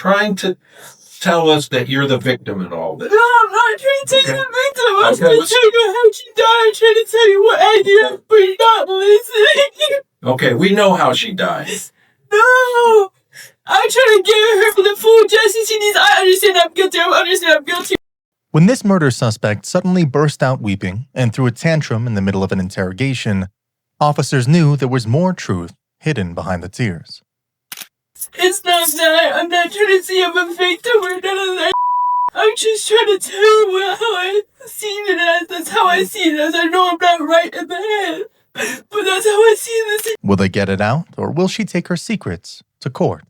trying to tell us that you're the victim in all this? No, I'm not trying to tell you the victim. I'm trying to tell you how she died. I'm trying to tell you what I did, but you're not listening. Okay, we know how she died. No! I'm trying to give her the full justice she needs. I understand I'm guilty. I understand I'm guilty. When this murder suspect suddenly burst out weeping and threw a tantrum in the middle of an interrogation, officers knew there was more truth hidden behind the tears. It's not that. I'm not trying to say I'm a victim or none of that. I'm just trying to tell you how I see it as. That's how I see it as. I know I'm not right in the head, but that's how I see this. Will they get it out, or will she take her secrets to court?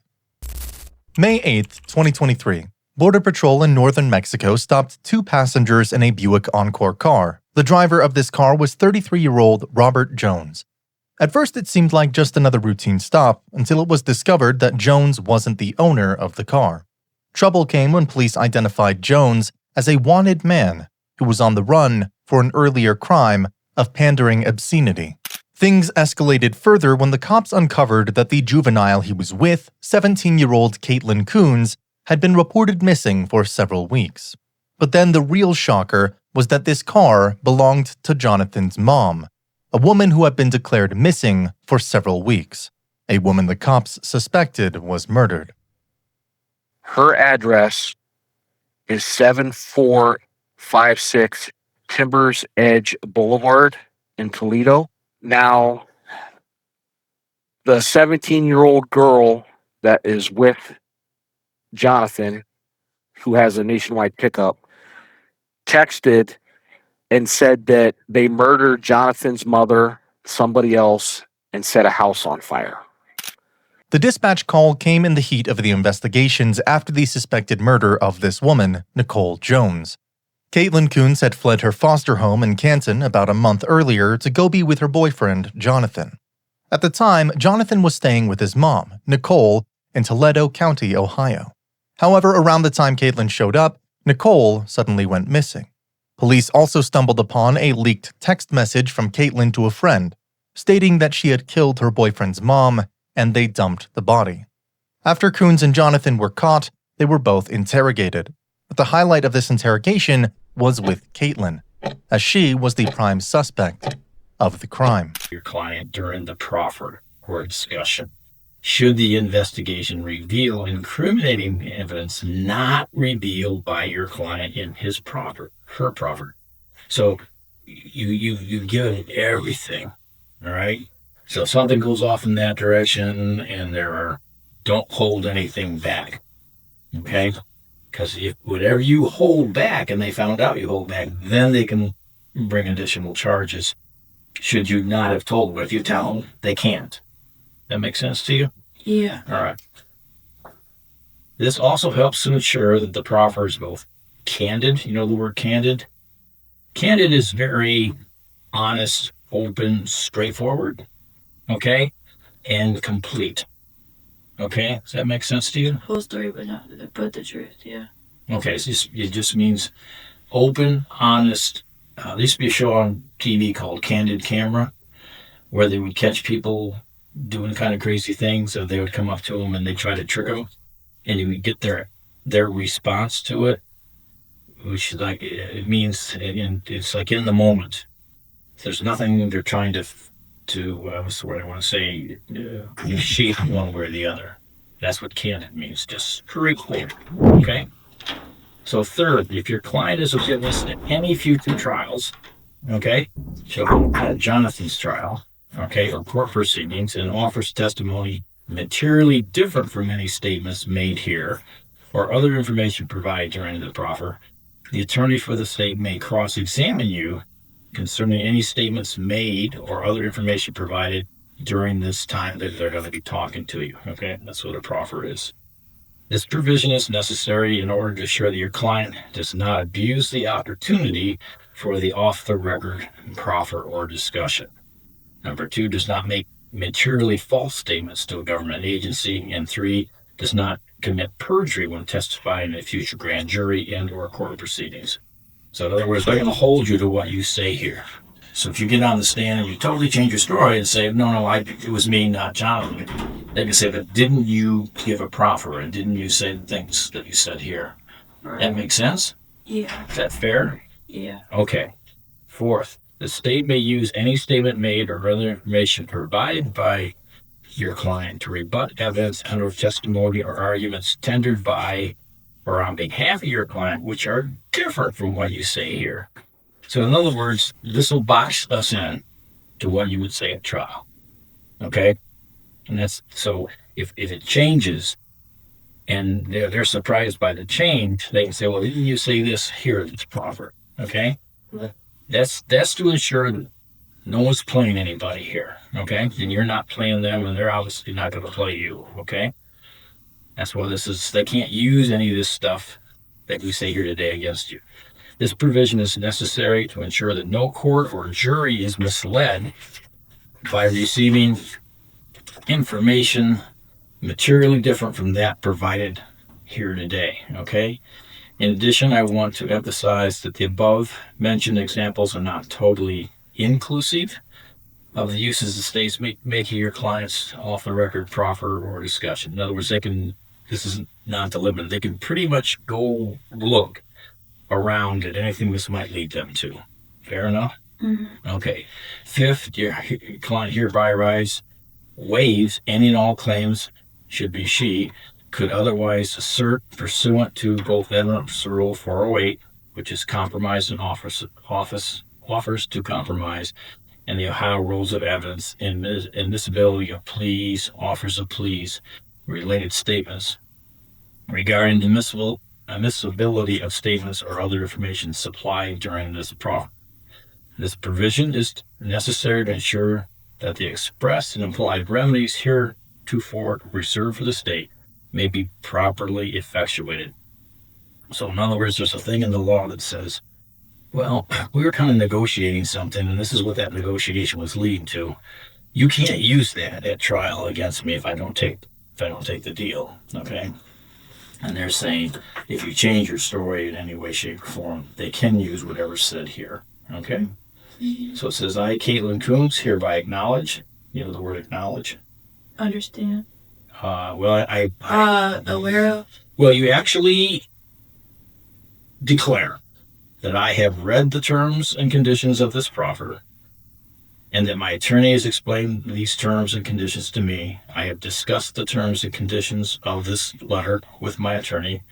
May 8th, 2023. Border Patrol in northern Mexico stopped 2 passengers in a Buick Encore car. The driver of this car was 33-year-old Robert Jones. At first, it seemed like just another routine stop until it was discovered that Jones wasn't the owner of the car. Trouble came when police identified Jones as a wanted man who was on the run for an earlier crime of pandering obscenity. Things escalated further when the cops uncovered that the juvenile he was with, 17-year-old Caitlin Coons, had been reported missing for several weeks. But then the real shocker was that this car belonged to Jonathan's mom, a woman who had been declared missing for several weeks, a woman the cops suspected was murdered. Her address is 7456 Timbers Edge Boulevard in Toledo. Now, the 17-year-old girl that is with Jonathan, who has a nationwide pickup, texted and said that they murdered Jonathan's mother, somebody else, and set a house on fire. The dispatch call came in the heat of the investigations after the suspected murder of this woman, Nicole Jones. Caitlin Coons had fled her foster home in Canton about a month earlier to go be with her boyfriend, Jonathan. At the time, Jonathan was staying with his mom, Nicole, in Toledo County, Ohio. However, around the time Caitlin showed up, Nicole suddenly went missing. Police also stumbled upon a leaked text message from Caitlin to a friend, stating that she had killed her boyfriend's mom and they dumped the body. After Coons and Jonathan were caught, they were both interrogated. But the highlight of this interrogation was with Caitlin, as she was the prime suspect of the crime. Your client during the proffer or discussion. Should the investigation reveal incriminating evidence not revealed by your client in his proffer, her proffer? So you've given everything, all right? So if something goes off in that direction and don't hold anything back, okay? Because if whatever you hold back and they found out you hold back, then they can bring additional charges. Should you not have told them? But if you tell them, they can't. That makes sense to you? Yeah. All right. This also helps to ensure that the proffer is both candid. You know the word candid? Candid is very honest, open, straightforward, okay? And complete. Okay? Does that make sense to you? Whole story, but the truth, yeah. Okay, so it just means open, honest. There used to be a show on TV called Candid Camera, where they would catch people doing kind of crazy things, so they would come up to them and they try to trick them, and you would get their response to it, which is like, it means it's like in the moment. There's nothing they're trying to what's the word I want to say, shape one way or the other. That's what candid means, just straightforward, okay? So third, if your client is a witness at any future trials, okay, so at Jonathan's trial, okay, or court proceedings, and offers testimony materially different from any statements made here or other information provided during the proffer, the attorney for the state may cross-examine you concerning any statements made or other information provided during this time that they're going to be talking to you, okay? That's what a proffer is. This provision is necessary in order to ensure that your client does not abuse the opportunity for the off-the-record proffer or discussion. Number 2, does not make materially false statements to a government agency. And 3, does not commit perjury when testifying in a future grand jury and or court proceedings. So in other words, they're going to hold you to what you say here. So if you get on the stand and you totally change your story and say, no, it was me, not Jonathan, they can say, but didn't you give a proffer and didn't you say the things that you said here? That makes sense? Yeah. Is that fair? Yeah. Okay. Fourth, the state may use any statement made or other information provided by your client to rebut evidence under testimony or arguments tendered by or on behalf of your client, which are different from what you say here. So in other words, this will box us in to what you would say at trial. Okay? And that's so if it changes and they're surprised by the change, they can say, well, didn't you say this here? It's proper. Okay? That's to ensure that no one's playing anybody here. Okay? And you're not playing them and they're obviously not going to play you. Okay? That's why they can't use any of this stuff that we say here today against you. This provision is necessary to ensure that no court or jury is misled by receiving information materially different from that provided here today, okay? In addition, I want to emphasize that the above mentioned examples are not totally inclusive of the uses the state's making your clients off the record proffer or discussion. In other words, this is not the limit. They can pretty much go look around at anything this might lead them to. Fair enough? Mm-hmm. Okay. Fifth, your client hereby waives any and all claims, should be she, could otherwise assert pursuant to both Evidence Rule 408, which is compromise and offers to compromise, and the Ohio Rules of Evidence, admissibility of pleas, offers of pleas, related statements regarding admissibility of statements or other information supplied during this proffer. This provision is necessary to ensure that the express and implied remedies heretofore reserved for the state may be properly effectuated. So in other words, there's a thing in the law that says, well, we were kind of negotiating something, and this is what that negotiation was leading to. You can't use that at trial against me if I don't take the deal, okay? And they're saying if you change your story in any way, shape, or form, they can use whatever's said here, okay? So it says, I, Caitlin Coombs, hereby acknowledge. You know the word acknowledge? Understand. Aware of? Well, you actually declare that I have read the terms and conditions of this proffer, and that my attorney has explained these terms and conditions to me. I have discussed the terms and conditions of this letter with my attorney.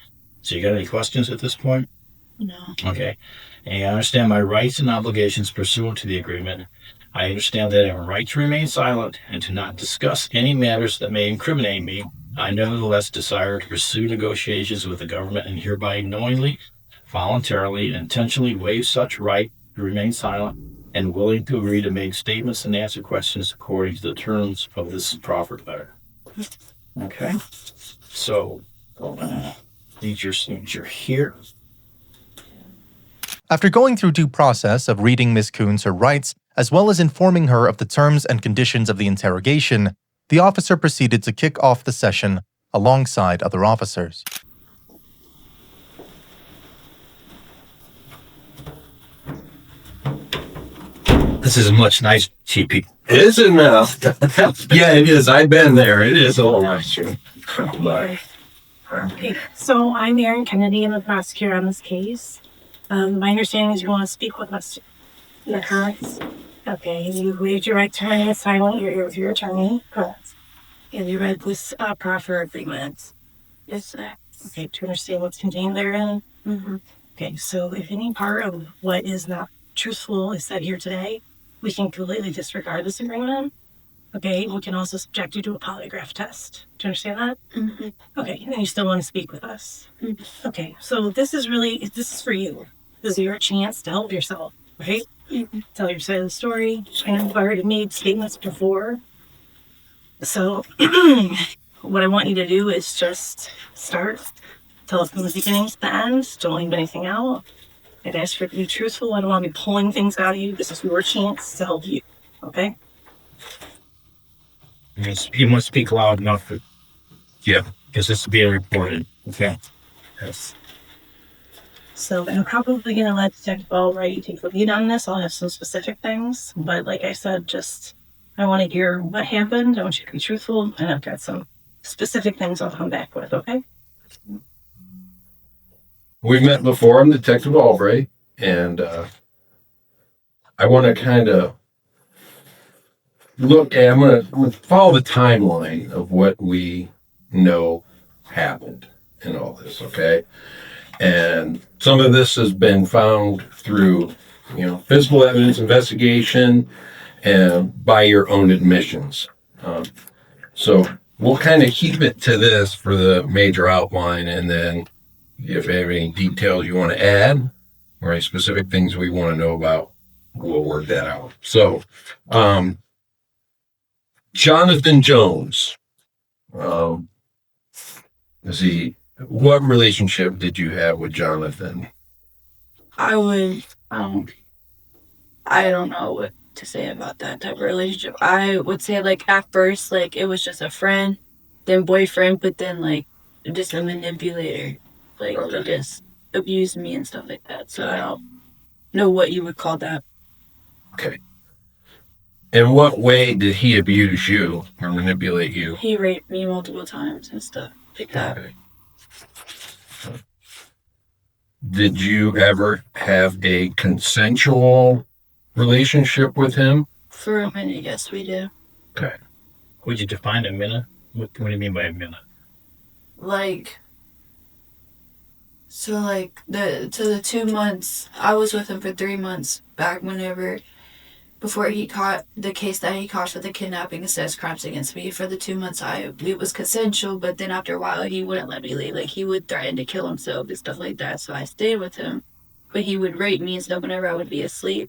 So you got any questions at this point? No. Okay. And I understand my rights and obligations pursuant to the agreement. I understand that I have a right to remain silent and to not discuss any matters that may incriminate me. I nevertheless desire to pursue negotiations with the government and hereby knowingly, voluntarily, and intentionally waive such right to remain silent and willing to agree to make statements and answer questions according to the terms of this proffered letter. Okay? So, need your signature here. After going through due process of reading Ms. Coons her rights, as well as informing her of the terms and conditions of the interrogation, the officer proceeded to kick off the session alongside other officers. This is much nicer, TP. Is it now? Yeah, it is. I've been there. It is a little nicer. So I'm Erin Kennedy. I'm the prosecutor on this case. My understanding is you want to speak with us. Yes. Okay. You waived your right to remain silent. You're here with your attorney. Correct. And you read this proffer agreement. Yes, sir. Okay. To understand what's contained therein. Mm-hmm. Okay. So if any part of what is not truthful is said here today, we can completely disregard this agreement. Okay. We can also subject you to a polygraph test. Do you understand that? Mm-hmm. Okay. And you still want to speak with us. Mm-hmm. Okay. So this is for you. This is your chance to help yourself, right? Mm-hmm. Tell your side of the story. And I've already made statements before. So what I want you to do is just start. Tell us from the beginning to the end. Don't leave anything out. I'd ask for you to be truthful. I don't want to be pulling things out of you. This is your chance to help you. Okay? You must speak loud enough for, yeah, because this is being recorded. Okay. Yes. So I'm probably gonna let Detective Albright take the lead on this. I'll have some specific things, but like I said, just I want to hear what happened. I want you to be truthful, and I've got some specific things I'll come back with. Okay? We've met before. I'm Detective Albright, and I want to kind of look at. I'm gonna follow the timeline of what we know happened in all this. Okay, and some of this has been found through, physical evidence investigation and by your own admissions. So we'll kind of keep it to this for the major outline, and then if you have any details you want to add or any specific things we want to know about, we'll work that out. So, Jonathan Jones, what relationship did you have with Jonathan? I don't know what to say about that type of relationship. I would say, like, at first, like, it was just a friend, then boyfriend, but then, like, just a manipulator. Like, Okay. he just abused me and stuff like that. So I don't know what you would call that. Okay. In what way did he abuse you or manipulate you? He raped me multiple times and stuff like that. Okay. Did you ever have a consensual relationship with him? For a minute, yes, we do. Okay. Would you define a minute? What do you mean by a minute? Like, so like the 2 months, I was with him for 3 months back before he caught the case that he caught for the kidnapping and sex crimes against me. For the 2 months, it was consensual, but then after a while, he wouldn't let me leave. Like, he would threaten to kill himself and stuff like that. So I stayed with him, but he would rape me and stuff whenever I would be asleep.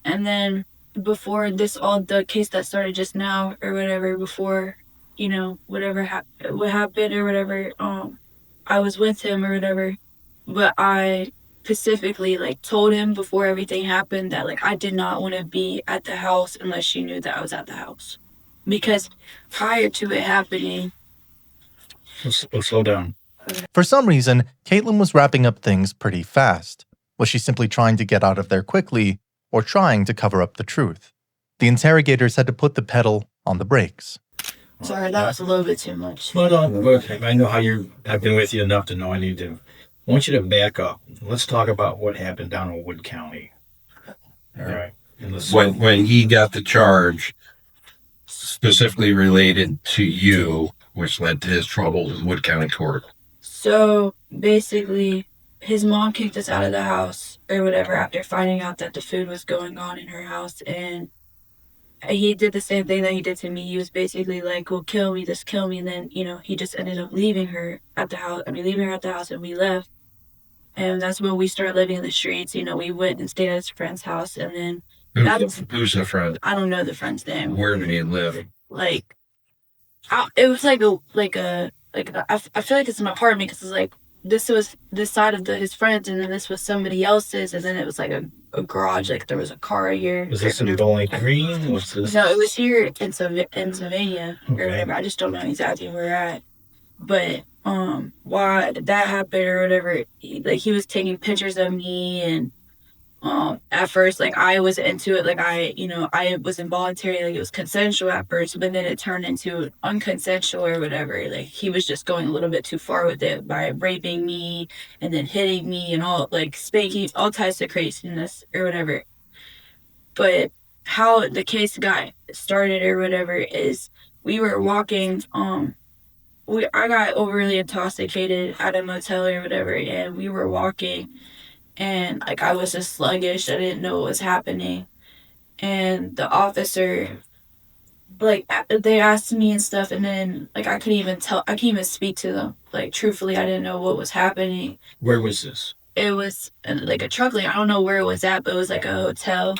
And then before the case that started just now or whatever, before, what happened or whatever, I was with him or whatever, but I specifically, like, told him before everything happened that, like, I did not want to be at the house unless she knew that I was at the house. Because prior to it happening... We'll slow down. For some reason, Caitlin was wrapping up things pretty fast. Was she simply trying to get out of there quickly, or trying to cover up the truth? The interrogators had to put the pedal on the brakes. Sorry, that was a little bit too much. Hold on. Look, I know how I've been with you enough to know I want you to back up. Let's talk about what happened down in Wood County. All right. When he got the charge specifically related to you, which led to his troubles with Wood County Court. So basically, his mom kicked us out of the house or whatever after finding out that the food was going on in her house, and he did the same thing that he did to me. He was basically like, well, kill me, just kill me. And then, he just ended up leaving her at the house. And we left. And that's when we started living in the streets. We went and stayed at his friend's house. And then Who's the friend? I don't know the friend's name. Where did he live? Like, it was I feel like it's an apartment because it's like, this was this side of his friends, and then this was somebody else's, and then it was like a garage, like there was a car here. Was this in Bowling Green? Was this? No, it was here in Sylvania or Okay. whatever. I just don't know exactly where we're at. But why that happened or whatever, he was taking pictures of me, and at first, like, I was into it, like, I was involuntary, like, it was consensual at first, but then it turned into unconsensual or whatever. Like, he was just going a little bit too far with it by raping me and then hitting me and all, like, spanking, all types of craziness or whatever. But how the case got started or whatever is we were walking, I got overly intoxicated at a motel or whatever, and we were walking, and, like, I was just sluggish. I didn't know what was happening. And the officer, like, they asked me and stuff, and then, like, I couldn't even speak to them. Like, truthfully, I didn't know what was happening. Where was this? It was, like, a truck lane. I don't know where it was at, but it was, like, a hotel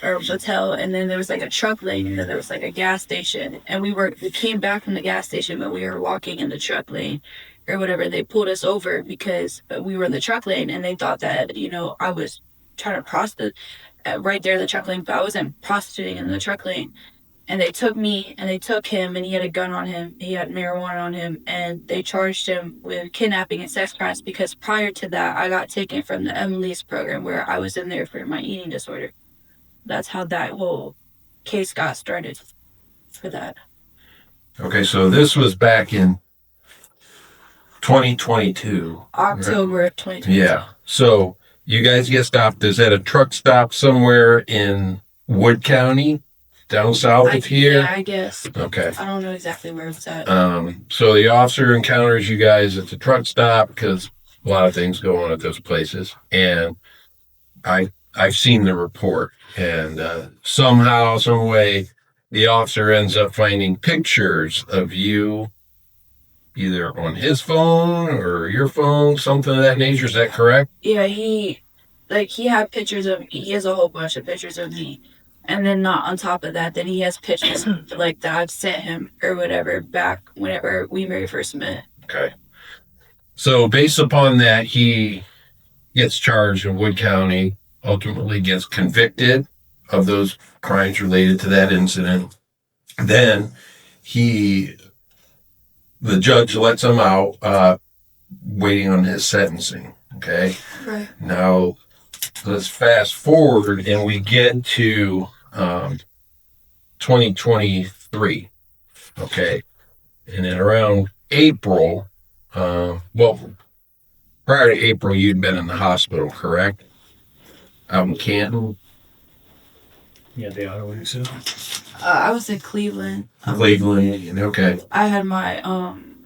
or motel, and then there was, like, a truck lane, and then there was, like, a gas station. And we came back from the gas station, but we were walking in the truck lane or whatever. They pulled us over because we were in the truck lane, and they thought that, I was trying to prostitute right there in the truck lane, but I wasn't prostituting in the truck lane. and they took me and they took him, and he had a gun on him. He had marijuana on him, and they charged him with kidnapping and sex crimes because prior to that, I got taken from the Emily's program where I was in there for my eating disorder. That's how that whole case got started for that. Okay, so this was back in 2022. October of 2020. Yeah. So you guys get stopped. Is that a truck stop somewhere in Wood County, down south of here? Yeah, I guess. Okay. I don't know exactly where it's at. So the officer encounters you guys at the truck stop because a lot of things go on at those places, and I've seen the report, and somehow, some way, the officer ends up finding pictures of you either on his phone or your phone, something of that nature. Is that correct? Yeah, he had pictures of, he has a whole bunch of pictures of me. And then not on top of that, then he has pictures like that I've sent him or whatever back whenever we very first met. Okay. So based upon that, he gets charged in Wood County, ultimately gets convicted of those crimes related to that incident. Then the judge lets him out, waiting on his sentencing. Okay. Right. Now let's fast forward and we get to 2023. Okay. And then around April, prior to April, you'd been in the hospital, correct? Out in Canton, Yeah, the auto accident. I was in Cleveland. Cleveland. Okay. I had my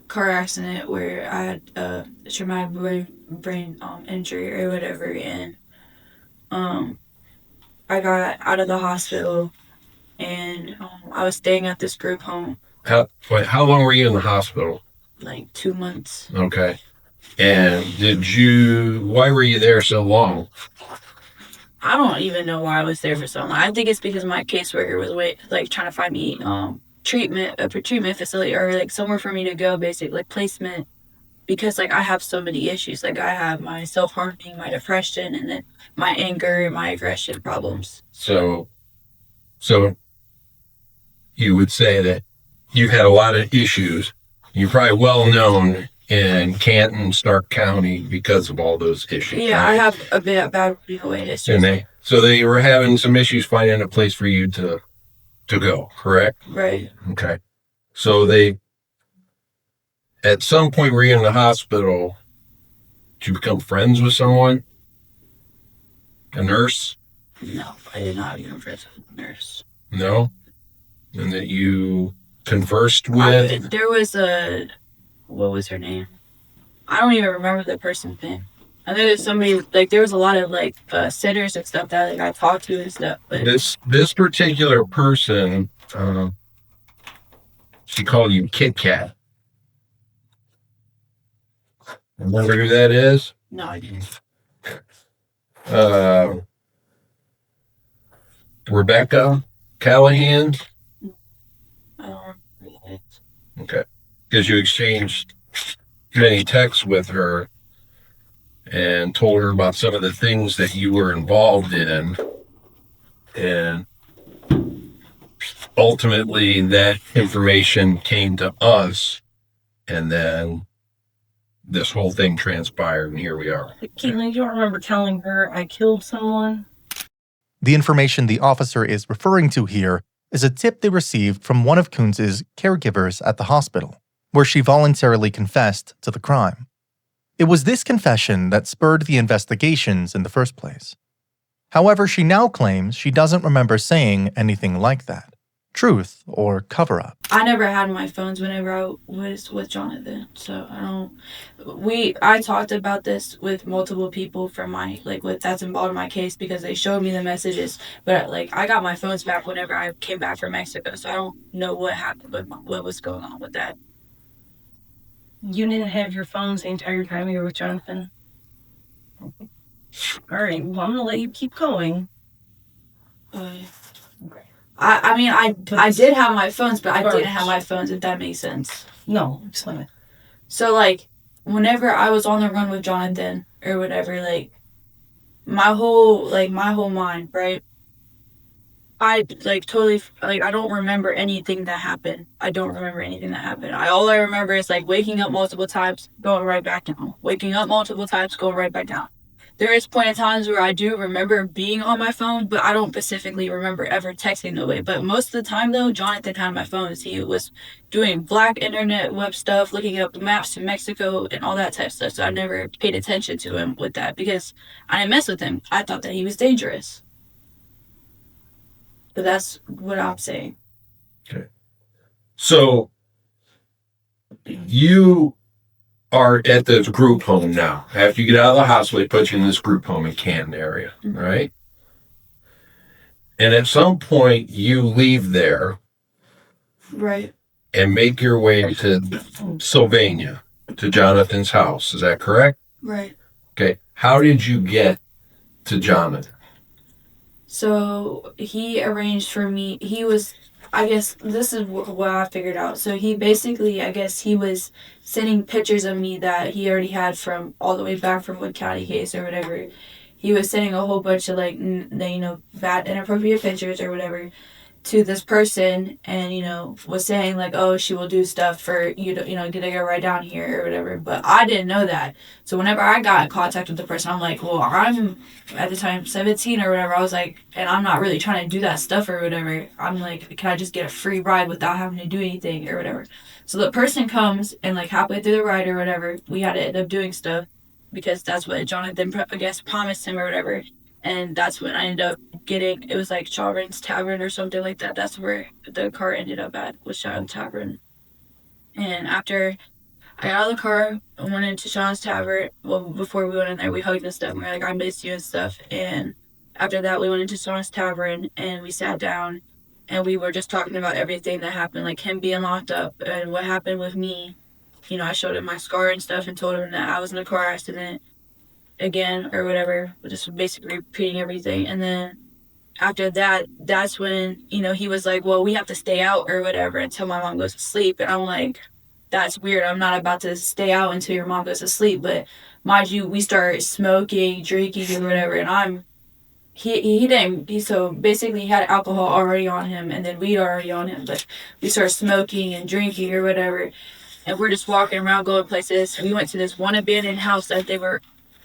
car accident where I had a traumatic brain injury or whatever, and I got out of the hospital, and I was staying at this group home How long were you in the hospital? like 2 months. Okay. And why were you there so long? I don't even know why I was there for so long. I think it's because my caseworker was trying to find me a treatment facility or like somewhere for me to go, basically like placement, because like I have so many issues. Like I have my self-harming, my depression, and then my anger and my aggression problems. So you would say that you've had a lot of issues. You're probably well known in Canton, Stark County because of all those issues. Yeah, right? I have a bad weight history. And they were having some issues finding a place for you to go, correct? Right. Okay. So at some point were you in the hospital, did you become friends with someone? A nurse? No, I did not become friends with a nurse. No? And that you conversed with? There was what was her name? I don't even remember the person's name. I know there's somebody, like, there was a lot of, like, sitters and stuff that, like, I talked to and stuff, but... This particular person, she called you Kit Kat. Remember who that is? No, I didn't. Rebecca Callahan? I don't remember that. Okay. Because you exchanged many texts with her and told her about some of the things that you were involved in. And ultimately, that information came to us. And then this whole thing transpired, and here we are. Caitlin, you don't remember telling her I killed someone? The information the officer is referring to here is a tip they received from one of Kunz's caregivers at the hospital, where she voluntarily confessed to the crime. It was this confession that spurred the investigations in the first place. However, she now claims she doesn't remember saying anything like that. Truth or cover-up. I never had my phones whenever I was with Jonathan, so I talked about this with multiple people from that's involved in my case because they showed me the messages, but like I got my phones back whenever I came back from Mexico, so I don't know what happened, what was going on with that. You didn't have your phones the entire time you were with Jonathan? Alright, well, I'm gonna let you keep going. I did have my phones, but I didn't have my phones, if that makes sense. No, explain it. So, like, whenever I was on the run with Jonathan or whatever, like, my whole mind, right? I like totally like I don't remember anything that happened. I don't remember anything that happened. All I remember is like waking up multiple times, going right back down. Waking up multiple times, going right back down. There is point in times where I do remember being on my phone, but I don't specifically remember ever texting nobody. But most of the time though, Jonathan had my phone. He was doing black internet web stuff, looking up maps to Mexico and all that type of stuff. So I never paid attention to him with that because I didn't mess with him. I thought that he was dangerous. But that's what I'm saying. So you are at this group home now. After you get out of the hospital, they put you in this group home in Canton area, right? And at some point, you leave there Right. and make your way to Sylvania, to Jonathan's house. Is that correct? Right. Okay. How did you get to Jonathan? So he arranged for me. I guess this is what I figured out. So he basically, I guess he was sending pictures of me that he already had from all the way back from Wood County case or whatever. He was sending a whole bunch of like, bad, inappropriate pictures or whatever to this person, and was saying like, oh, she will do stuff for you to get her right down here or whatever. But I didn't know that. So whenever I got in contact with the person, I'm like, well, I'm at the time 17 or whatever. I was like, and I'm not really trying to do that stuff or whatever. I'm like, can I just get a free ride without having to do anything or whatever? So the person comes, and like halfway through the ride or whatever, we had to end up doing stuff because that's what Jonathan, I guess, promised him or whatever. And that's when I ended up getting, it was like Children's Tavern or something like that. That's where the car ended up at, was Children's Tavern. And after I got out of the car, I went into Sean's Tavern. Well, before we went in there, we hugged and stuff. And we were like, I miss you and stuff. And after that, we went into Sean's Tavern and we sat down and we were just talking about everything that happened, like him being locked up and what happened with me. I showed him my scar and stuff and told him that I was in a car accident again or whatever, just basically repeating everything. And then after that, that's when he was like, well, we have to stay out or whatever until my mom goes to sleep. And I'm like, that's weird. I'm not about to stay out until your mom goes to sleep. But mind you, we started smoking, drinking or whatever, and so basically he had alcohol already on him and then weed already on him, but we started smoking and drinking or whatever, and we're just walking around going places. We went to this one abandoned house that they were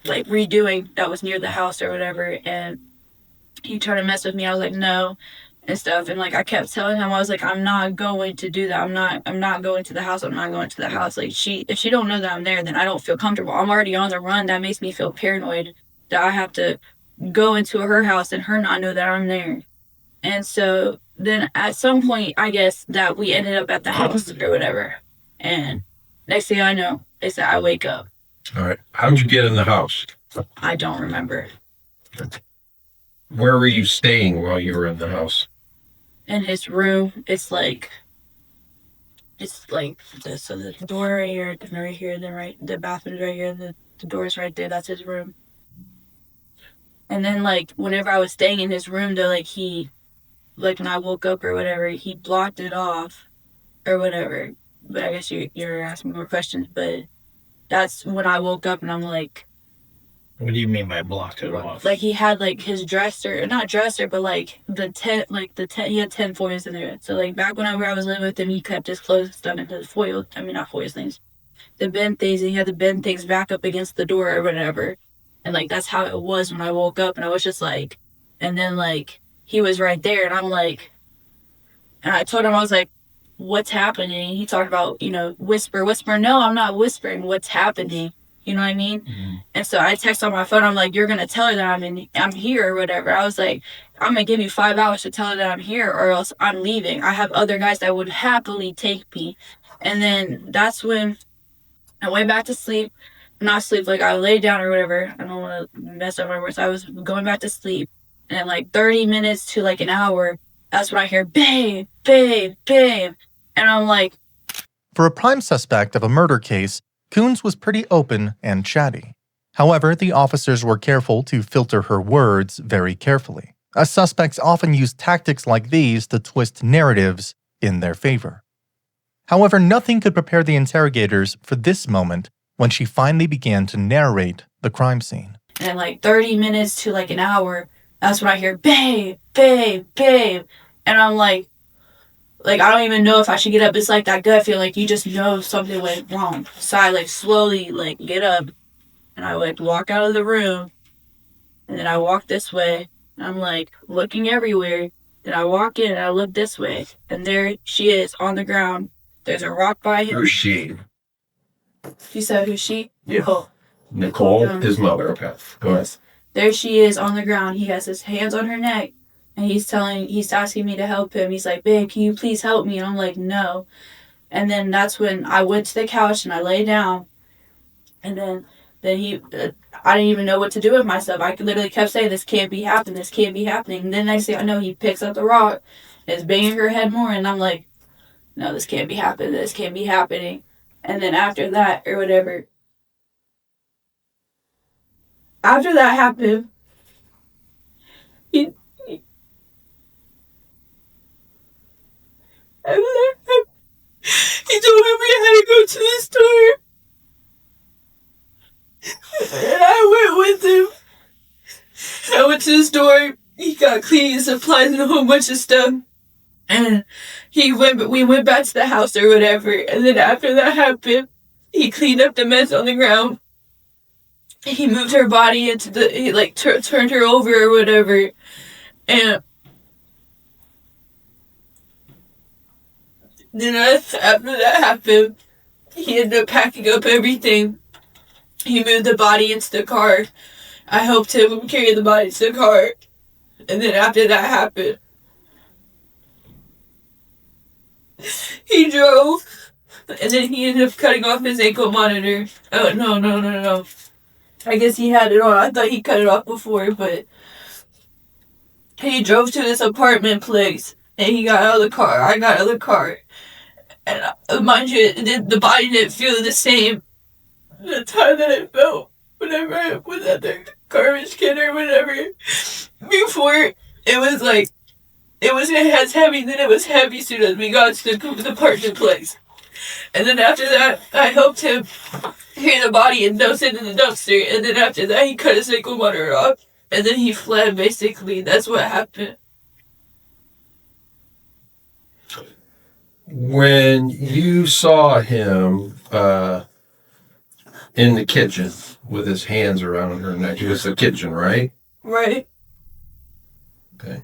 like redoing that was near the house or whatever, and he tried to mess with me. I was like, no, and stuff. And like I kept telling him, I was like, I'm not going to do that. I'm not going to the house. I'm not going to the house. Like if she don't know that I'm there, then I don't feel comfortable. I'm already on the run. That makes me feel paranoid that I have to go into her house and her not know that I'm there. And so then at some point, I guess that we ended up at the house or whatever. And next thing I know is that I wake up. All right. How'd you get in the house? I don't remember. Where were you staying while you were in the house? In his room. It's like this. So the door right here, then the bathroom's right here, the door's right there. That's his room. And then like whenever I was staying in his room, though, like when I woke up or whatever, he blocked it off or whatever. But I guess you're asking more questions. But that's when I woke up and I'm like, What do you mean by blocked it off? like he had like his dresser, not dresser, but like the tent, he had 10 foils in there. So like back whenever I was living with him, he kept his clothes stuff into the not foils things, the bin things, and he had the bin things back up against the door or whatever. And like that's how it was when I woke up, and I was just like, and then like he was right there, and I'm like, and I told him, I was like, what's happening? He talked about, whisper. No, I'm not whispering. What's happening? You know what I mean? Mm-hmm. And so I text on my phone. I'm like, you're gonna tell her that I'm here or whatever. I was like, I'm gonna give you 5 hours to tell her that I'm here, or else I'm leaving. I have other guys that would happily take me. And then that's when I went back to sleep. Not sleep, like I lay down or whatever. I don't want to mess up my words. I was going back to sleep, and like 30 minutes to like an hour, that's when I hear babe, babe, babe, and I'm like. For a prime suspect of a murder case, Coons was pretty open and chatty. However, the officers were careful to filter her words very carefully, as suspects often use tactics like these to twist narratives in their favor. However, nothing could prepare the interrogators for this moment when she finally began to narrate the crime scene. And like 30 minutes to like an hour, That's when I hear, babe, babe, babe. And I'm like, I don't even know if I should get up. It's like that gut feel, like you just know something went wrong. So I like slowly like get up and I like walk out of the room. And then I walk this way. And I'm like looking everywhere. Then I walk in and I look this way. And there she is on the ground. There's a rock by him. Who's she? She said, who's she? Yeah. Oh, Nicole, his mother. Okay. Go ahead. there she is on the ground. He has his hands on her neck. And he's asking me to help him. He's like, babe, can you please help me? And I'm like, no. And then that's when I went to the couch and I lay down. And then I didn't even know what to do with myself. I literally kept saying, this can't be happening. This can't be happening. And then next thing I know, he picks up the rock and is banging her head more. And I'm like, no, this can't be happening. This can't be happening. And then after that or whatever, after that happened, he told me we had to go to the store. And I went with him. I went to the store. He got cleaning supplies and a whole bunch of stuff. And we went back to the house or whatever. And then after that happened, he cleaned up the mess on the ground. He moved her body he like turned her over or whatever. And then after that happened, he ended up packing up everything. He moved the body into the car. I helped him carry the body to the car. And then after that happened, he drove. And then he ended up cutting off his ankle monitor. Oh, no. I guess he had it on. I thought he cut it off before, but he drove to this apartment place. And he got out of the car. I got out of the car. And mind you, the body didn't feel the same the time that it felt whenever I was at the garbage can or whatever. Before, it was like, it wasn't as heavy, then it was heavy as soon as we got to the apartment place. And then after that, I helped him carry the body and dump it in the dumpster. And then after that, he cut his ankle monitor off. And then he fled, basically. That's what happened. When you saw him in the kitchen with his hands around her neck, it was the kitchen, right? Right. Okay.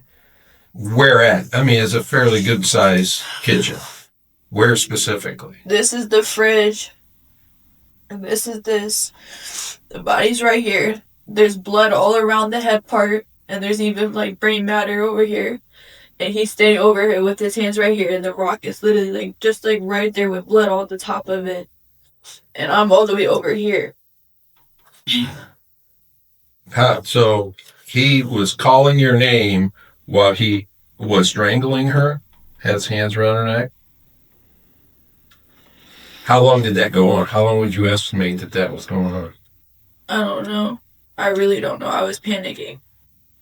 Where at? I mean, it's a fairly good size kitchen. Where specifically? This is the fridge. And this is this. The body's right here. There's blood all around the head part. And there's even like brain matter over here. And he's standing over here with his hands right here. And the rock is literally like just like right there with blood all at the top of it. And I'm all the way over here. So he was calling your name while he was strangling her? Had his hands around her neck? How long did that go on? How long would you estimate that was going on? I don't know. I really don't know. I was panicking.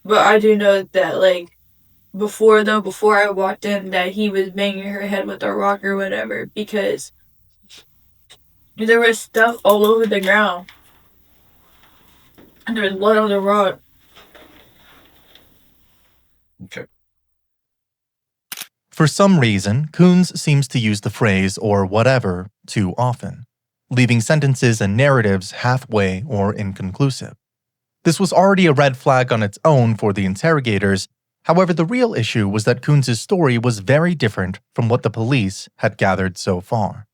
But I do know that, like, before I walked in, that he was banging her head with a rock or whatever, because there was stuff all over the ground. And there was blood on the rock. Okay. For some reason, Coons seems to use the phrase or whatever too often, leaving sentences and narratives halfway or inconclusive. This was already a red flag on its own for the interrogators. However, the real issue was that Coons' story was very different from what the police had gathered so far.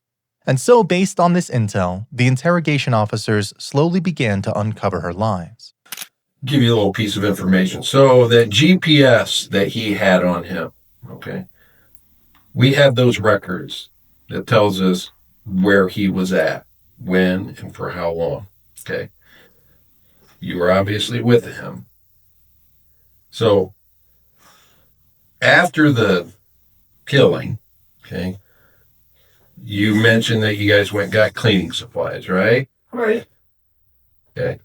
And so, based on this intel, the interrogation officers slowly began to uncover her lies. Give you a little piece of information. So that GPS that he had on him, okay, we have those records that tells us where he was at, when, and for how long, okay? You were obviously with him. So after the killing, okay, you mentioned that you guys went and got cleaning supplies, right? Right. Okay.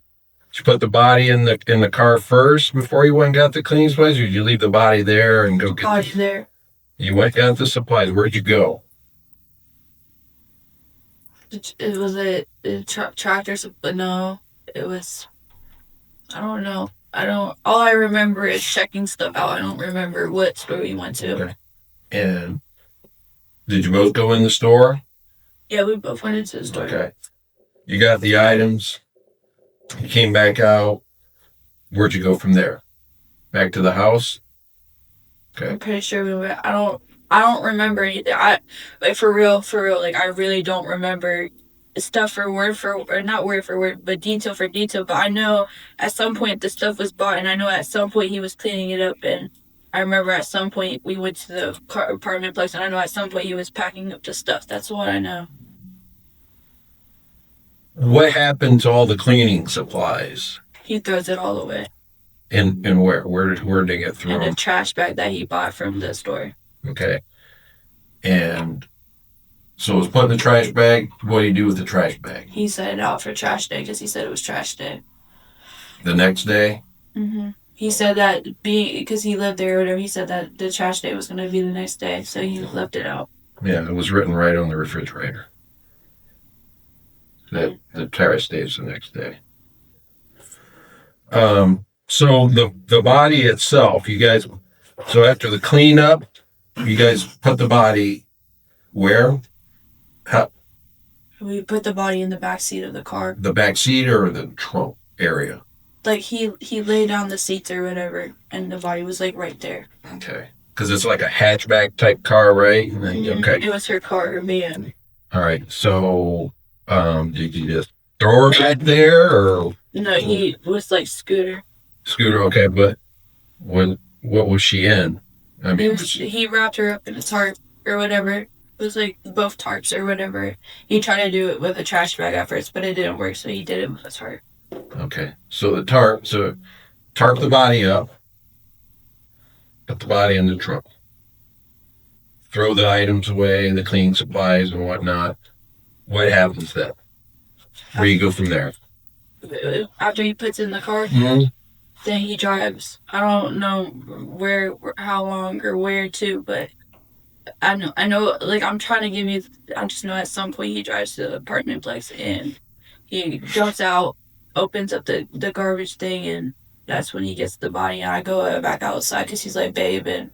Did you put the body in the car first before you went and got the cleaning supplies, or did you leave the body there and go get Body there. You went and got the supplies. Where'd you go? It was a tractor, but no, it was, I don't know. I don't. All I remember is checking stuff out. I don't remember what store we went to. Okay. And did you both go in the store? Yeah, we both went into the store. Okay. You got the items. You came back out. Where'd you go from there? Back to the house? Okay. I'm pretty sure we went. I don't remember anything. Like for real. Like I really don't remember stuff or not word for word, but detail for detail. But I know at some point the stuff was bought, and I know at some point he was cleaning it up, and I remember at some point we went to the apartment place, and I know at some point he was packing up the stuff. That's what I know. What happened to all the cleaning supplies? He throws it all away And where? Where did they get in thrown? a trash bag that he bought from the store. Okay. And so it was put in the trash bag. What do you do with the trash bag? He set it out for trash day because he said it was trash day. The next day? He said that because he lived there or whatever, he said that the trash day was going to be the next day, so he left it out. Yeah, it was written right on the refrigerator. That the trash day is the next day. So the body itself, you guys, so after the cleanup, you guys put the body where? How, We put the body in the back seat of the car. the back seat or the trunk area? Like he laid down the seats or whatever, and the body was like right there. Okay. Because it's like a hatchback type car, right? Okay. It was her car, her van. All right. So, did you just throw her back there or No, he was like scooter. scooter? Okay, but what was she in? I mean, He wrapped her up in a tarp or whatever. It was like both tarps or whatever. He tried to do it with a trash bag at first, but it didn't work, so he did it with a tarp. okay. So tarp the body up, put the body in the trunk, throw the items away, the cleaning supplies and whatnot. What happens then? Where you go from there? After he puts it in the car, Mm-hmm. then he drives. I don't know how long, or where to, but I know. Like I'm trying to give you. I just know at some point he drives to the apartment place and he jumps out, opens up the garbage thing, and that's when he gets the body. And I go back outside because he's like, babe, and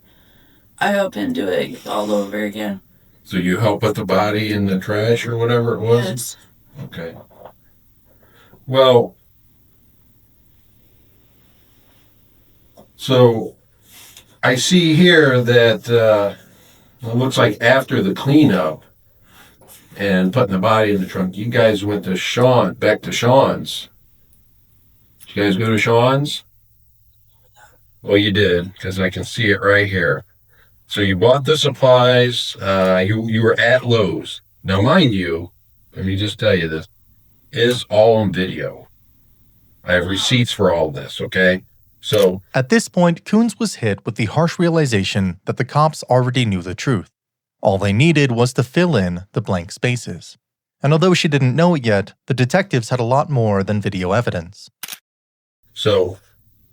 I help him do it all over again. So you help put the body in the trash or whatever it was? Yes. Okay. Well, so I see here that it looks like after the cleanup and putting the body in the trunk, you guys went to back to Sean's. Did you guys go to Sean's? Well, you did, because I can see it right here. So you bought the supplies. You were at Lowe's. Now, mind you, let me just tell you this. It is all on video. I have receipts for all this, okay? So, At this point, Coons was hit with the harsh realization that the cops already knew the truth. All they needed was to fill in the blank spaces. And although she didn't know it yet, the detectives had a lot more than video evidence. so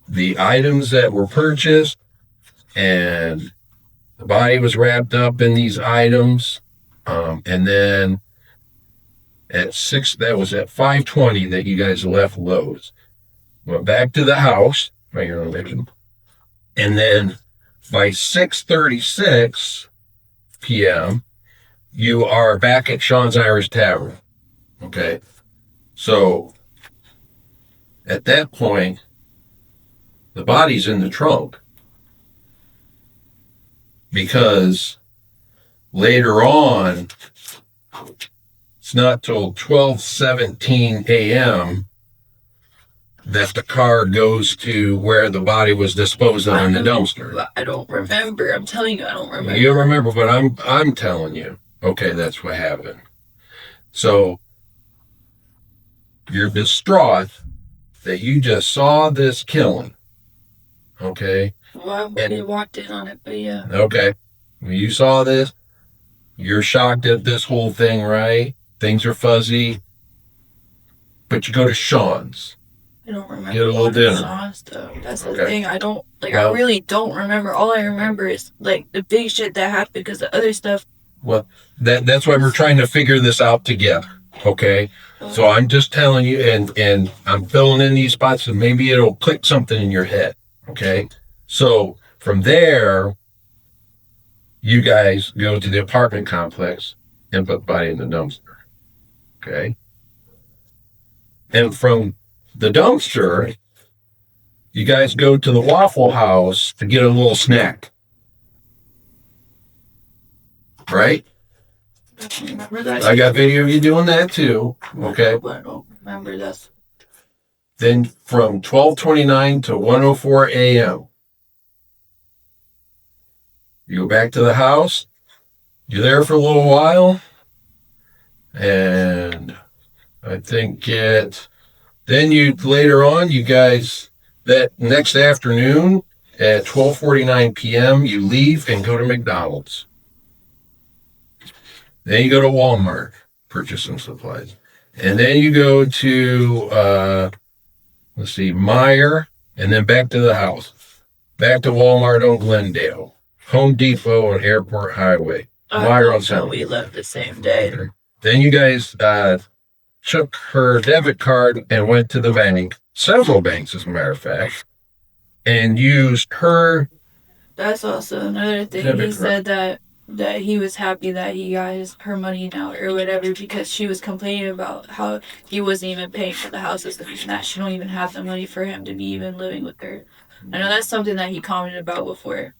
the items that were purchased and the body was wrapped up in these items. And then that was at 5:20 that you guys left Lowe's. Went back to the house, right here on the picture. And then by 6:36 p.m., you are back at Sean's Irish Tavern. Okay. So at that point, the body's in the trunk. Because later on, it's not till 12:17 a.m. that the car goes to where the body was disposed of in the dumpster. I don't remember. I'm telling you, I don't remember. You don't remember, but I'm telling you. Okay, that's what happened. So you're distraught that you just saw this killing. Okay. Well, he walked in on it, but yeah. Okay. When you saw this, you're shocked at this whole thing, right? Things are fuzzy. But you go to Sean's. I don't remember. Get a little what dinner. Sauce, though. That's the Okay. thing. I don't like. Well- I really don't remember. All I remember is like the big shit that happened because the other stuff. Well, that's why we're trying to figure this out together. Okay. So I'm just telling you, and I'm filling in these spots, and maybe it'll click something in your head. Okay. So from there, you guys go to the apartment complex and put the body in the dumpster. Okay. And from the dumpster, you guys go to the Waffle House to get a little snack. Right? Remember that? I got video of you doing that too. Okay. But I don't remember this. Then from 12:29 to 1:04 a.m., you go back to the house. You're there for a little while. And I think then later on, you guys, that next afternoon at 12:49 p.m., you leave and go to McDonald's. Then you go to Walmart, purchase some supplies. And then you go to, Meijer, and then back to the house. Back to Walmart on Glendale. Home Depot on Airport Highway. Meijer on So South. we left the same day. Then you guys took her debit card and went to the bank, several banks as a matter of fact, and used her. That's also another thing. Debit He said that he was happy that he got her money now or whatever because she was complaining about how he wasn't even paying for the houses and that she don't even have the money for him to be even living with her. I know that's something that he commented about before,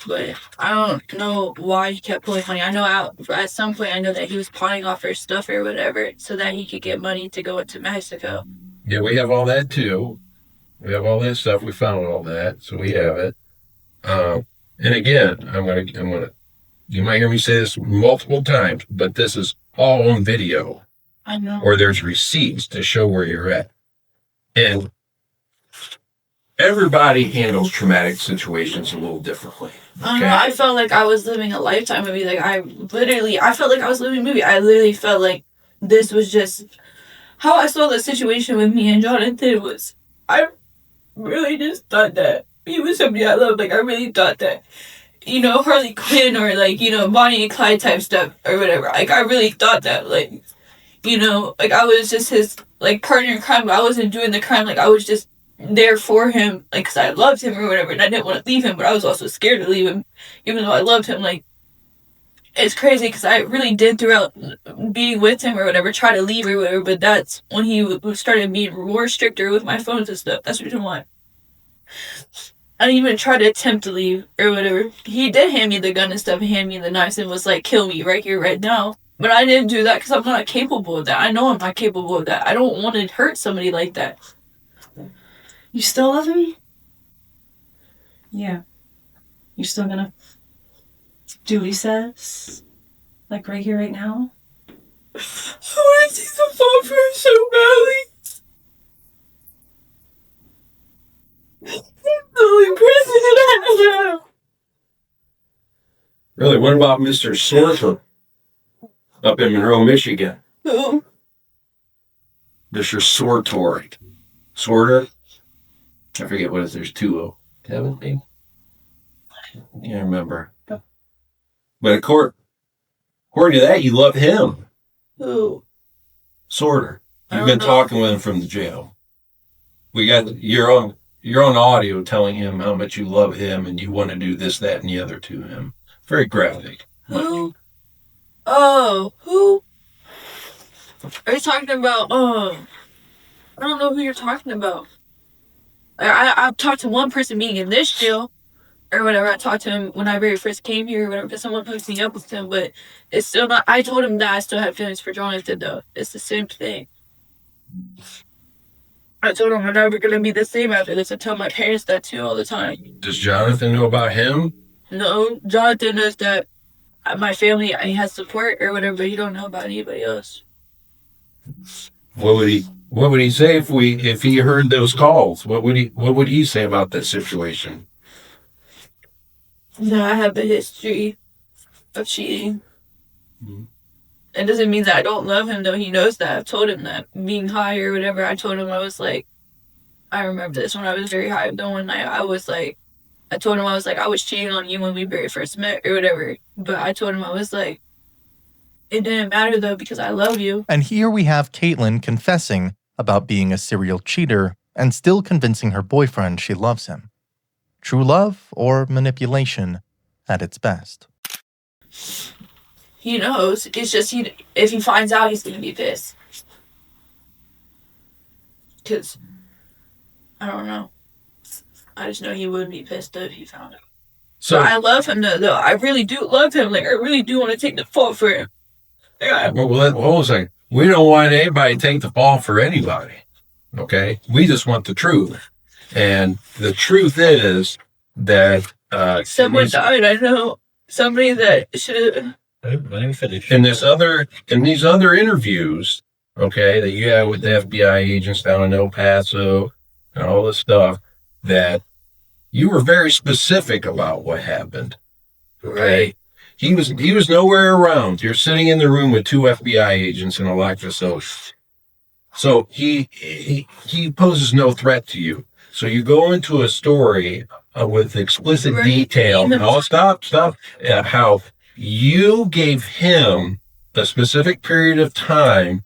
but I don't know why he kept pulling money. I know at some point I know that he was pawning off her stuff or whatever so that he could get money to go into Mexico. Yeah, we have all that too. We have all that stuff. We found all that, so we have it. And again, I'm gonna. You might hear me say this multiple times, but this is all on video, I know. or there's receipts to show where you're at. And everybody handles traumatic situations a little differently. I don't know. I felt like I was living a Lifetime movie. Like I felt like I was living a movie. I literally felt like this was just how I saw the situation with me and Jonathan was. I really just thought that he was somebody I loved. Like I really thought that, Harley Quinn or like, Bonnie and Clyde type stuff or whatever. Like I really thought that, like, like I was just his like partner in crime. But I wasn't doing the crime. Like I was just there for him, like, because I loved him or whatever, and I didn't want to leave him, but I was also scared to leave him, even though I loved him. Like, it's crazy, because I really did, throughout being with him or whatever, try to leave or whatever, but that's when he started being more stricter with my phones and stuff. That's the reason why. I didn't even try to attempt to leave or whatever. He did hand me the gun and stuff, and hand me the knives, and was like, kill me right here, right now. But I didn't do that, because I'm not capable of that. I know I'm not capable of that. I don't want to hurt somebody like that. You still love him? Yeah. You're still gonna do what he says? Like right here, right now? I want to see the phone for him so badly. He's the only person that I have. Really, what about Mr. Sorter up in Monroe, Michigan? Who? Mr. Sorter? I forget what it is. There's two of them. Kevin, maybe? I can't remember. But according to that, you love him. Who? Sorter. I You've don't been know. talking with him from the jail. We got you're on audio telling him how much you love him and you want to do this, that, and the other to him. Very graphic. Who? Oh, who? Are you talking about, I don't know who you're talking about. I've talked to one person being in this jail, or whatever. I talked to him when I very first came here, or whatever, because someone hooked me up with him, but it's still not, I told him that I still have feelings for Jonathan, though. It's the same thing. I told him I'm never going to be the same after this. I tell my parents that, too, all the time. Does Jonathan know about him? No, Jonathan knows that my family has support, or whatever, but he don't know about anybody else. What would he say if he heard those calls? What would he say about that situation? That I have a history of cheating. Mhm. It doesn't mean that I don't love him, though. He knows that. I've told him that. Being high or whatever, I told him I was like, I remember this when I was very high. The one night I was like, I told him I was like, I was cheating on you when we very first met or whatever. But I told him I was like, It didn't matter though because I love you. And here we have Caitlyn confessing about being a serial cheater and still convincing her boyfriend she loves him. True love or manipulation at its best. He knows. It's just if he finds out, he's gonna be pissed. Cause I don't know. I just know he would be pissed if he found out. So But I love him though. I really do love him. Like I really do want to take the fault for him. hold on a second. We don't want anybody to take the fall for anybody. Okay? We just want the truth. And the truth is that Someone died. I know somebody that should have. Let me finish. in these other interviews, okay, that you had with the FBI agents down in El Paso and all this stuff, that you were very specific about what happened. Okay. Right. He was nowhere around. You're sitting in the room with 2 FBI agents and a locked oath. So he poses no threat to you. So you go into a story with explicit Right. detail. No, stop. How you gave him a specific period of time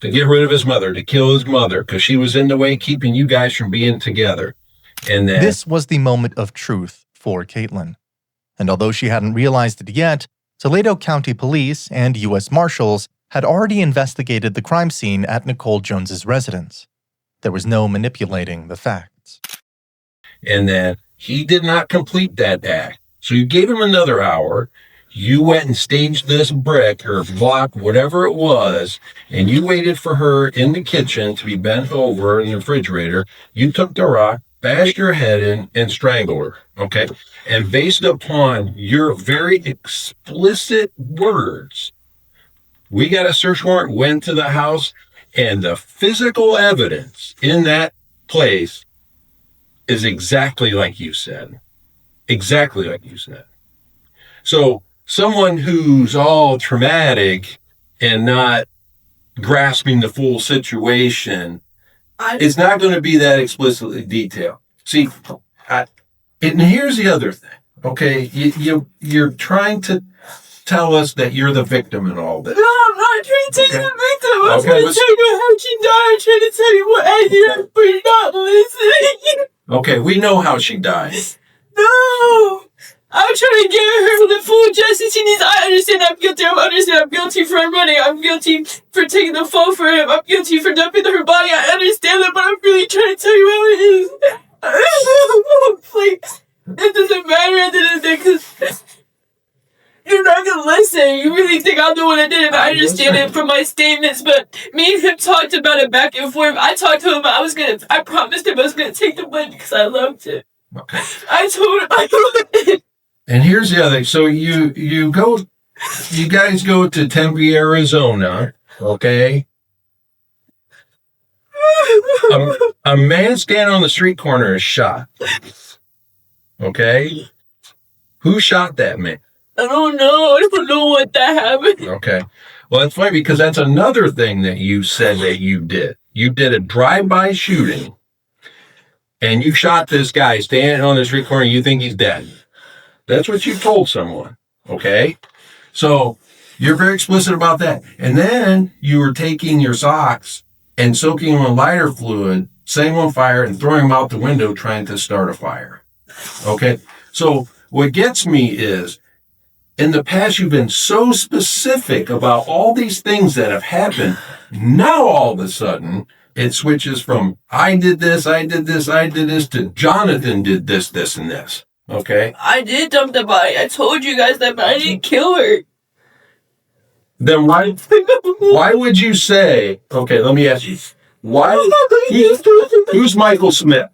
to get rid of his mother, to kill his mother, because she was in the way keeping you guys from being together. And then This was the moment of truth for Caitlyn. And although she hadn't realized it yet, Toledo County Police and U.S. Marshals had already investigated the crime scene at Nicole Jones's residence. There was no manipulating the facts. and then he did not complete that act. So you gave him another hour. You went and staged this brick or block, whatever it was, and you waited for her in the kitchen to be bent over in the refrigerator. You took the rock, bashed her head in, and strangled her. Okay. And based upon your very explicit words, we got a search warrant, went to the house, and the physical evidence in that place is exactly like you said. Exactly like you said. So someone who's all traumatic and not grasping the full situation is not going to be that explicitly detailed. See, and here's the other thing. Okay, you're trying to tell us that you're the victim in all this. No, I'm not trying to tell you the victim. I'm Okay, trying to let's- tell you how she died. I'm trying to tell you what I did, but you're not listening. Okay, we know how she died. No! I'm trying to give her the full justice she needs. I understand I'm guilty. I understand I'm guilty for running. I'm guilty for taking the fall for him. I'm guilty for dumping her body. I understand that, but I'm really trying to tell you how it is. Like, it doesn't matter at the end of the day because you're not going to listen. You really think I'm the one that did it. I understand it from my statements, but me and him talked about it back and forth. I talked to him. I promised him I was going to take the blame because I loved him. Okay. I told him I loved it. And here's the other thing. So you guys go to Tempe, Arizona, okay? A man standing on the street corner is shot. Okay? Who shot that man? I don't know. I don't know what that happened. Okay. Well, it's funny because that's another thing that you said that you did. You did a drive-by shooting, and you shot this guy standing on the street corner, and you think he's dead. That's what you told someone, okay? So you're very explicit about that. And then you were taking your socks and soaking them in lighter fluid, setting them on fire, and throwing them out the window trying to start a fire, okay? So what gets me is, in the past, you've been so specific about all these things that have happened. Now, all of a sudden, it switches from, I did this, to Jonathan did this, and this. Okay? I did dump the body. I told you guys that, but I didn't kill her. Then why would you say, okay, let me ask you, who's Michael Smith?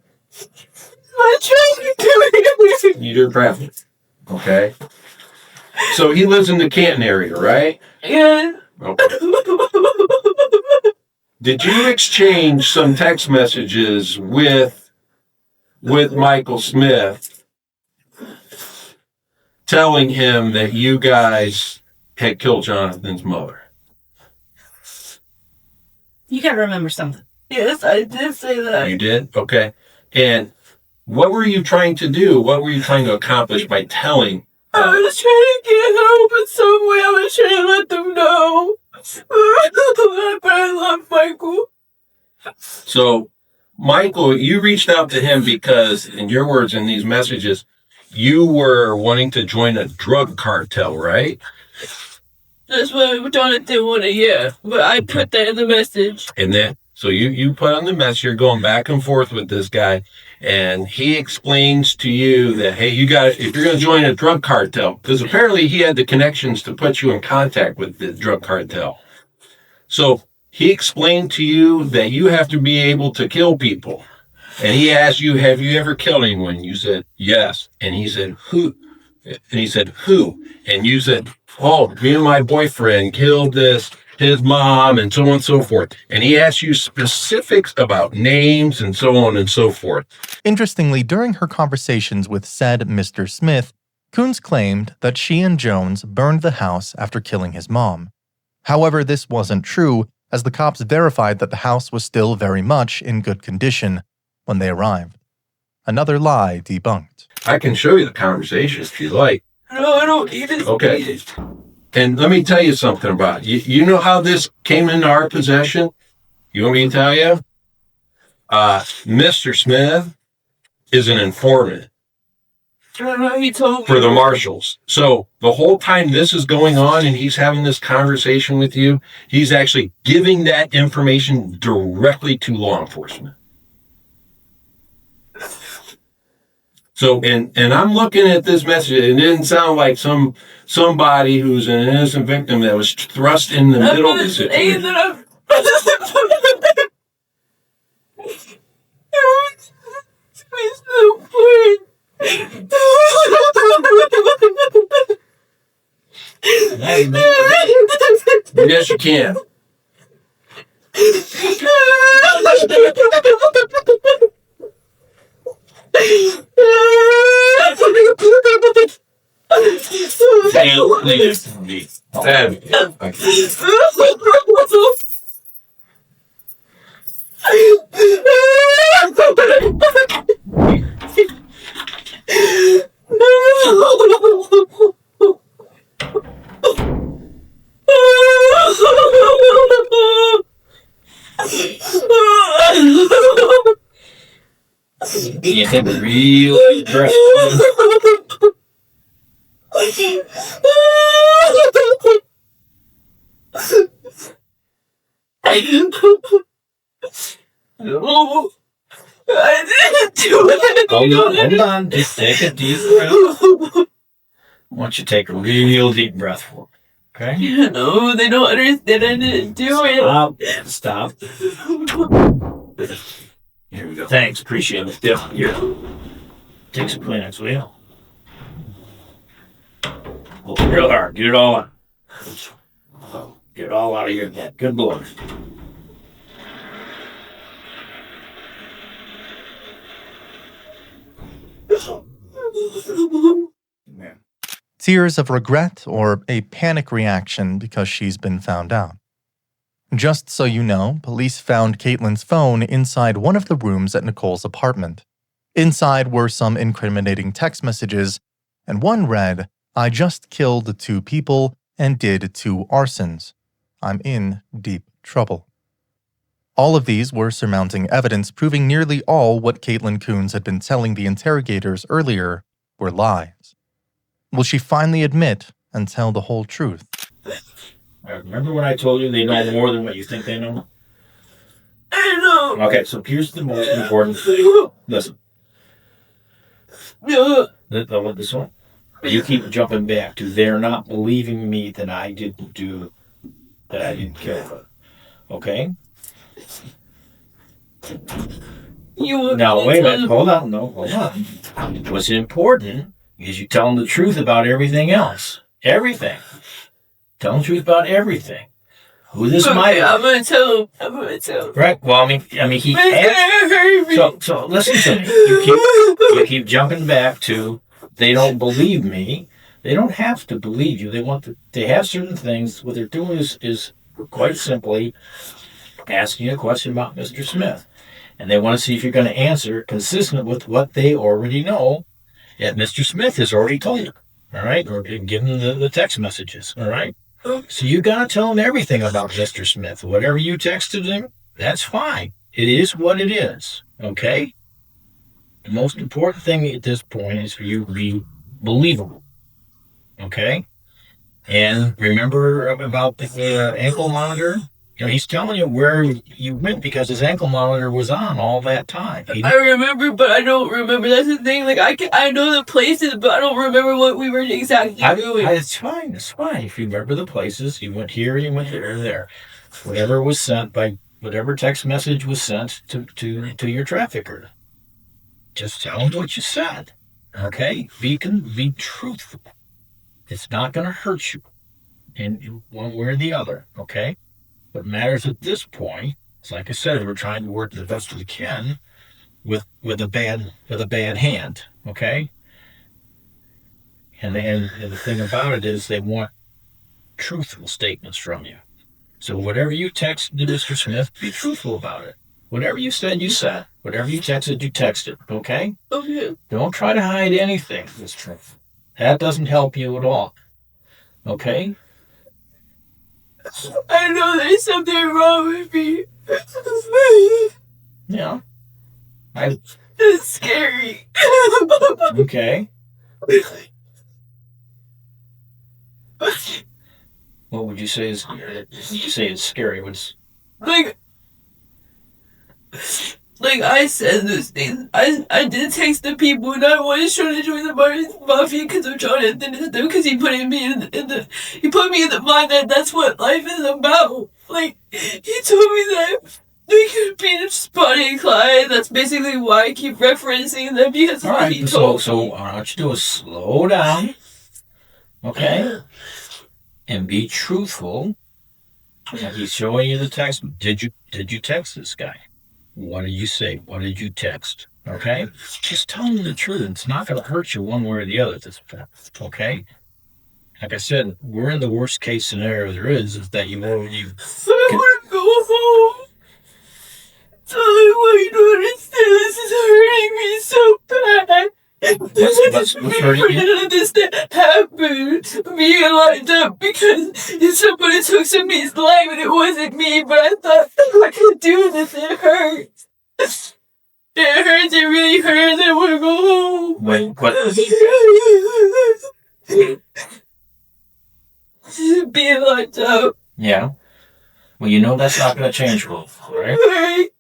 I tried to kill her. You did traffic. Okay? So he lives in the Canton area, right? Yeah. Okay. Did you exchange some text messages with Michael Smith telling him that you guys had killed Jonathan's mother? You gotta remember something. Yes, I did say that. You did? Okay. And what were you trying to do? What were you trying to accomplish by telling I was trying to get help in some way. I was trying to let them know. But I love Michael. So, Michael, you reached out to him because, in your words in these messages, you were wanting to join a drug cartel, right? That's what I'm trying to do on it, yeah. But I put that in the message. And then, so you put on the mess, you're going back and forth with this guy, and he explains to you that, hey, you got, if you're going to join a drug cartel, because apparently he had the connections to put you in contact with the drug cartel. So he explained to you that you have to be able to kill people. And he asked you, have you ever killed anyone? You said, yes. And he said, who? And he said, who? And you said, oh, me and my boyfriend killed his mom, and so on and so forth. And he asked you specifics about names and so on and so forth. Interestingly, during her conversations with said Mr. Smith, Coons claimed that she and Jones burned the house after killing his mom. However, this wasn't true, as the cops verified that the house was still very much in good condition when they arrived. Another lie debunked. I can show you the conversation if you like. No, I don't need it. Okay. And let me tell you something about it. You know how this came into our possession? You want me to tell you? Mr. Smith is an informant I don't know, he told me. for the marshals. So the whole time this is going on and he's having this conversation with you, he's actually giving that information directly to law enforcement. So, and I'm looking at this message, it didn't sound like somebody who's an innocent victim that was thrust in the middle of the situation. Yes, you can. You take a real deep breath. No, I didn't do it. Hold on. Just take a deep breath. I want you to take a real deep breath for me. Okay? No, they don't understand. I didn't do it. Stop. Here we go. Thanks. Appreciate it. Yeah. Here. Take some Kleenex, will you? Hold it real hard. Get it all out. Get it all out of your head. Good boy. Tears of regret or a panic reaction because she's been found out. Just so you know, police found Caitlin's phone inside one of the rooms at Nicole's apartment. Inside were some incriminating text messages, and one read, "I just killed 2 people and did 2 arsons. I'm in deep trouble." All of these were surmounting evidence proving nearly all what Caitlin Coons had been telling the interrogators earlier were lies. Will she finally admit and tell the whole truth? Remember when I told you they know more than what you think they know? I know. Okay, so here's the most important thing. Listen. This one. You keep jumping back to they're not believing me that I didn't kill her. Okay? Now, wait a minute. Hold on. No, hold on. What's important is you tell them the truth about everything else. Everything. Tell them the truth about everything. Who this might I'm gonna tell him. Right. Well, I mean, he But it's gonna hurt me. So listen to me. You keep jumping back to they don't believe me. They don't have to believe you. They have certain things. What they're doing is quite simply asking a question about Mr. Smith, and they want to see if you're going to answer consistent with what they already know that Mr. Smith has already told you. all right? Or give them the text messages, all right? So you got to tell them everything about Mr. Smith. Whatever you texted him, that's fine. It is what it is, okay? The most important thing at this point is for you to be believable, okay? And remember about the ankle monitor? He's telling you where you went because his ankle monitor was on all that time. I remember, but I don't remember. That's the thing. Like I know the places, but I don't remember what we were exactly doing. It's fine. It's fine. If you remember the places, you went here, you went there, there. Whatever was sent by whatever text message was sent to your trafficker. Just tell them what you said. Okay? Be truthful. It's not going to hurt you in one way or the other. Okay? What matters at this point is, like I said, we're trying to work the best we can with a bad hand. Okay? And the thing about it is they want truthful statements from you. So whatever you text to Mr. Smith, be truthful about it. Whatever you said, you said. Whatever you texted, you texted. Okay? Okay. Don't try to hide anything, Mr. That doesn't help you at all. Okay? I know there's something wrong with me. Yeah. It's scary. Okay. What would you say is? You say it's scary. Like I said those things. I did text the people, and I was trying to join the mafia because of Jonathan and them, because he put me in the mind that that's what life is about. Like he told me that we could be spotting Clyde. That's basically why I keep referencing them, because all right. He told. So all I want you to do is slow down. Okay. And be truthful. He's showing you the text. Did you text this guy? What did you say? What did you text? Okay? Just tell him the truth. It's not going to hurt you one way or the other. Okay? Like I said, we're in the worst case scenario there is that you I want to go home. So I don't understand. This is hurting me so bad. What's hurting you? I didn't understand what happened. Being locked up because somebody took somebody's life and it wasn't me, but I thought I could do this. It hurts. It hurts. It really hurts. I want to go home. Wait, what? Being locked up. Yeah. Well, you know that's not going to change, Wolf, right? Right.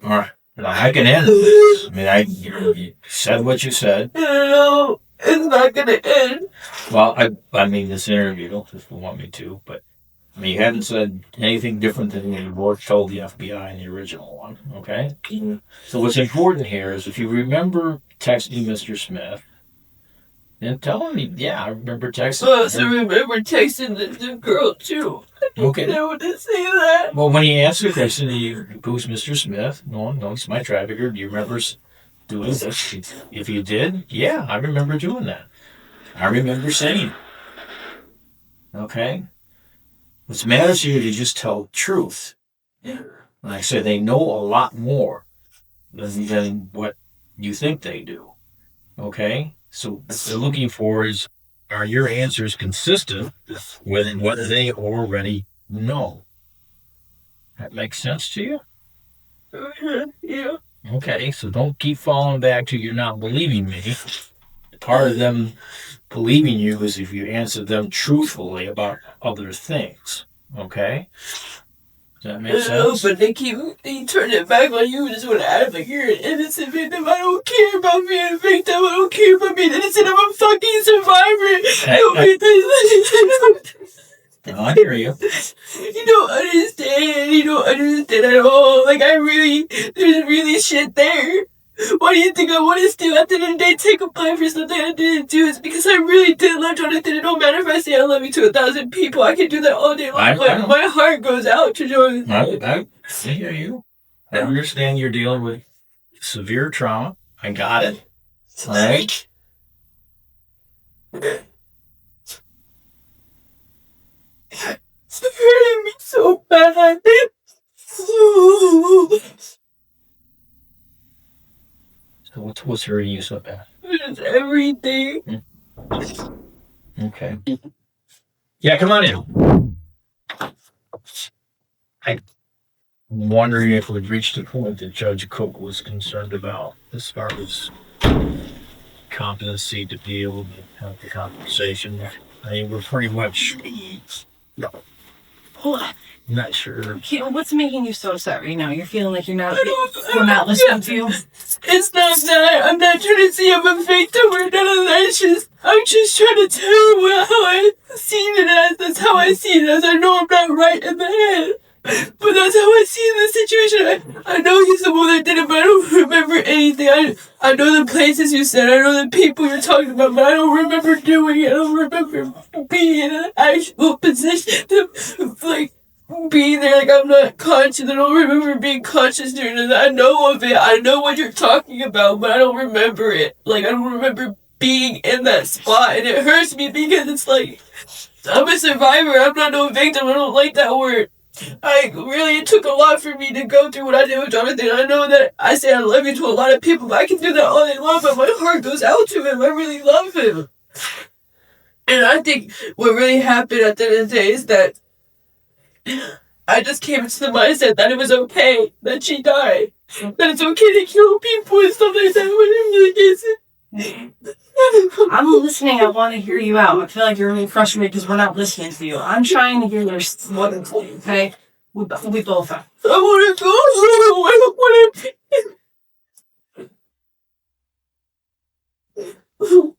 All right. Now, I can end this. I mean, you said what you said. No, it's not gonna end. Well, I mean, this interview, if you want me to, but I mean, you haven't said anything different than you were told the FBI in the original one, okay? So what's important here is if you remember texting Mr. Smith, then tell him, yeah, I remember texting. I also remember texting the girl too. Okay. I want to say that. Well, when he answered the question, who's Mr. Smith? No, he's my trafficker. Do you remember doing this? If you did, yeah, I remember doing that. I remember saying it. Okay? What matters here is you just tell the truth. Like I said, they know a lot more than what you think they do. Okay? So what they're looking for is, are your answers consistent with what they already know? That makes sense to you? Yeah. Okay, so don't keep falling back to you're not believing me. Part of them believing you is if you answer them truthfully about other things. Okay? Does that make sense? But they turn it back on you and just want to act like you're an innocent victim. I don't care about being a victim. I don't care about being innocent. I'm a fucking survivor. I hear you. You don't understand. You don't understand at all. Like, there's really shit there. Why do you think I want to still, at the end of the day, take a play for something I didn't do? It's because I really did love Jonathan. It don't matter if I say I love you to 1,000 people. I can do that all day long. My heart goes out to Jonathan. I hear you. I understand you're dealing with severe trauma. I got it. All right? It's hurting me so bad. So what's hurting you so bad? just everything. Okay. Yeah, come on in. I'm wondering if we've reached the point that Judge Cook was concerned about as far as competency to be able to have the conversation. I mean, we're pretty much Hold on. not sure. What's making you so upset right now? You're feeling like we're not don't- listening to you? It's not that. I'm not trying to say I'm a victim or none of that. I'm just trying to tell you how I seen it as. That's how I see it as. I know I'm not right in the head. But that's how I see the situation. I know he's the one that did it, but I don't remember anything. I know the places you said. I know the people you're talking about, but I don't remember doing it. I don't remember being in an actual position to, like, being there. Like, I'm not conscious. I don't remember being conscious during it. I know of it. I know what you're talking about, but I don't remember it. Like, I don't remember being in that spot, and it hurts me because it's like, I'm a survivor. I'm not no victim. I don't like that word. It took a lot for me to go through what I did with Jonathan. I know that I say I love you to a lot of people, but I can do that all day long, but my heart goes out to him. I really love him. And I think what really happened at the end of the day is that I just came into the mindset that it was okay that she died. That it's okay to kill people and stuff like that. Whatever the case is. I'm listening. I want to hear you out. I feel like you're really frustrated because we're not listening to you. I'm trying to hear your what okay? We both are. I want to go. I want to.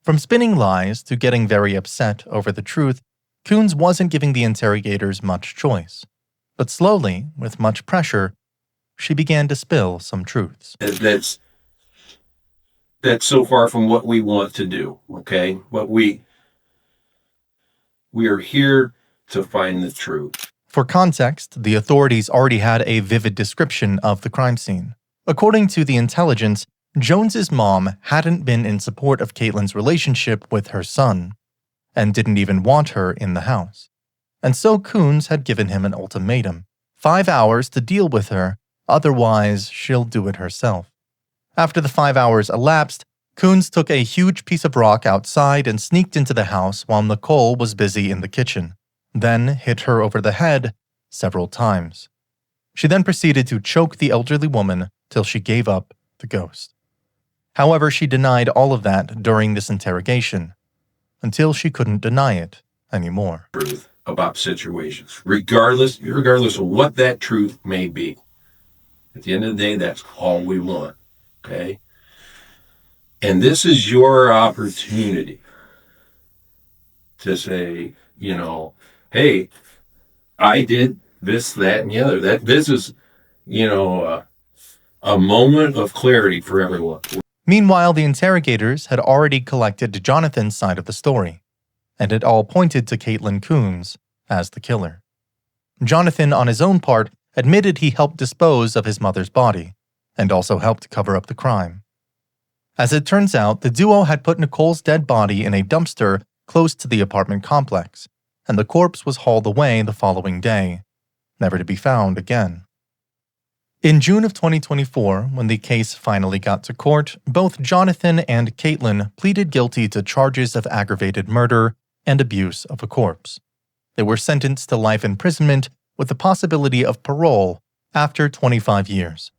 From spinning lies to getting very upset over the truth, Coons wasn't giving the interrogators much choice. But slowly, with much pressure, she began to spill some truths. That's so far from what we want to do, okay? But we are here to find the truth. For context, the authorities already had a vivid description of the crime scene. According to the intelligence, Jones's mom hadn't been in support of Caitlin's relationship with her son, and didn't even want her in the house. And so Coons had given him an ultimatum: 5 hours to deal with her, otherwise she'll do it herself. After the 5 hours elapsed, Coons took a huge piece of rock outside and sneaked into the house while Nicole was busy in the kitchen, then hit her over the head several times. She then proceeded to choke the elderly woman till she gave up the ghost. However, she denied all of that during this interrogation, until she couldn't deny it anymore. Truth about situations, regardless of what that truth may be. At the end of the day, that's all we want. Okay? And this is your opportunity to say, hey, I did this, that, and the other. This is, a moment of clarity for everyone. Meanwhile, the interrogators had already collected Jonathan's side of the story, and it all pointed to Caitlin Coons as the killer. Jonathan, on his own part, admitted he helped dispose of his mother's body, and also helped cover up the crime. As it turns out, the duo had put Nicole's dead body in a dumpster close to the apartment complex, and the corpse was hauled away the following day, never to be found again. In June of 2024, when the case finally got to court, both Jonathan and Caitlin pleaded guilty to charges of aggravated murder and abuse of a corpse. They were sentenced to life imprisonment with the possibility of parole after 25 years.